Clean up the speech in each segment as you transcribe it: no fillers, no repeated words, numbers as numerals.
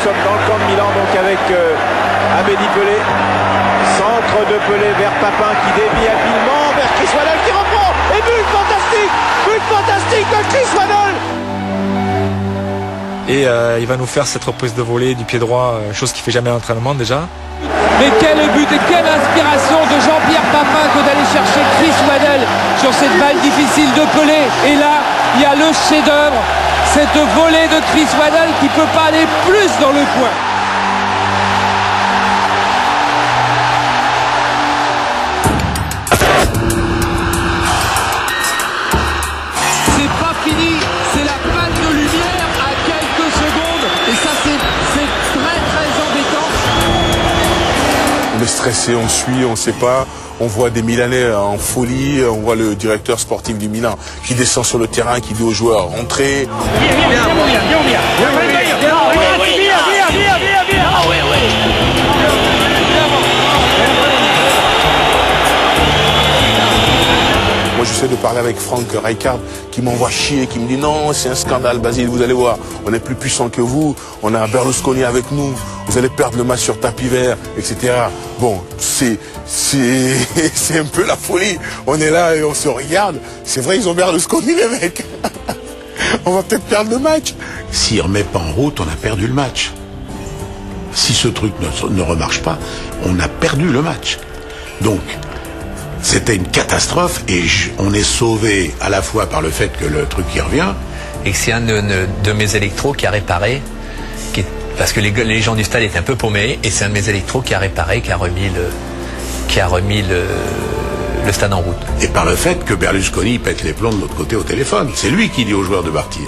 sommes dans le camp de Milan, donc avec Abedi Pelé. Centre de Pelé vers Papin qui dévie habilement vers Chris Waddle qui reprend. Et but fantastique de Chris Waddle. Et il va nous faire cette reprise de volée du pied droit, chose qu'il fait jamais à l'entraînement déjà. Mais quel but et quelle inspiration de Jean-Pierre Papin que d'aller chercher Chris Waddle sur cette balle difficile de Pelé. Et là, il y a le chef-d'œuvre, cette volée de Chris Waddle qui ne peut pas aller plus dans le coin. C'est pas fini, c'est la panne de lumière à quelques secondes. Et ça, c'est très embêtant. On est stressé, on suit, on ne sait pas. On voit des Milanais en folie. On voit le directeur sportif du Milan qui descend sur le terrain, qui dit aux joueurs rentrez. Moi, j'essaie de parler avec Frank Rijkaard qui m'envoie chier, qui me dit non, c'est un scandale, Basile, vous allez voir, on est plus puissant que vous, on a Berlusconi avec nous, vous allez perdre le match sur tapis vert, etc. Bon, c'est un peu la folie. On est là et on se regarde. C'est vrai, ils ont Berlusconi, les mecs. On va peut-être perdre le match. S'il ne remet pas en route, on a perdu le match. Si ce truc ne remarche pas, on a perdu le match. Donc, c'était une catastrophe et on est sauvé à la fois par le fait que le truc y revient. Et que c'est un de mes électros qui a réparé, parce que les gens du stade étaient un peu paumés, et c'est un de mes électros qui a réparé, qui a remis le stade en route. Et par le fait que Berlusconi pète les plombs de l'autre côté au téléphone. C'est lui qui dit aux joueurs de partir.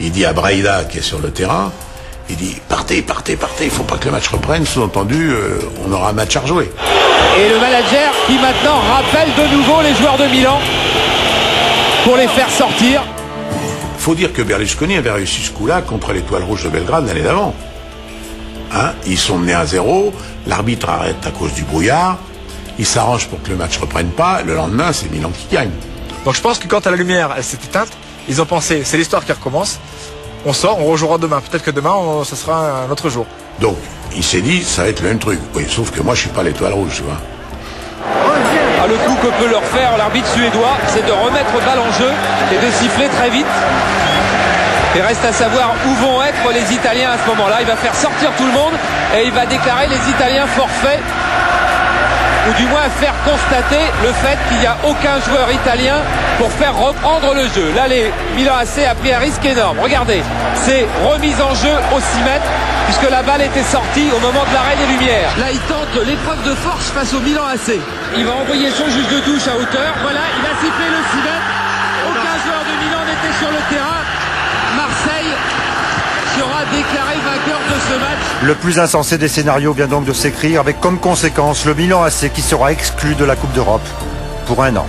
Il dit à Braida, qui est sur le terrain, il dit partez, il faut pas que le match reprenne, sous-entendu, on aura un match à rejouer. Et le manager qui maintenant rappelle de nouveau les joueurs de Milan pour les faire sortir. Faut dire que Berlusconi avait réussi ce coup-là contre l'Étoile Rouge de Belgrade l'année d'avant. Hein, ils sont menés à 0, l'arbitre arrête à cause du brouillard, il s'arrange pour que le match reprenne pas, le lendemain c'est Milan qui gagne. Donc je pense que quand la lumière elle s'est éteinte, ils ont pensé c'est l'histoire qui recommence, on sort, on rejouera demain, peut-être que demain ça sera un autre jour. Donc il s'est dit ça va être le même truc, oui, sauf que moi je suis pas l'Étoile Rouge, tu vois. Ah, le coup que peut leur faire l'arbitre suédois, c'est de remettre balle en jeu et de siffler très vite. Il reste à savoir où vont être les Italiens à ce moment-là. Il va faire sortir tout le monde et il va déclarer les Italiens forfaits, ou du moins faire constater le fait qu'il n'y a aucun joueur italien pour faire reprendre le jeu. Là, les Milan AC a pris un risque énorme. Regardez, c'est remise en jeu au 6 mètres, puisque la balle était sortie au moment de l'arrêt des lumières. Là, il tente l'épreuve de force face au Milan AC. Il va envoyer son juge de touche à hauteur. Voilà, il a sifflé le 6 mètres. Aucun joueur de Milan n'était sur le terrain. Marseille sera déclaré vainqueur de ce match. Le plus insensé des scénarios vient donc de s'écrire avec comme conséquence le Milan AC qui sera exclu de la Coupe d'Europe pour 1 an.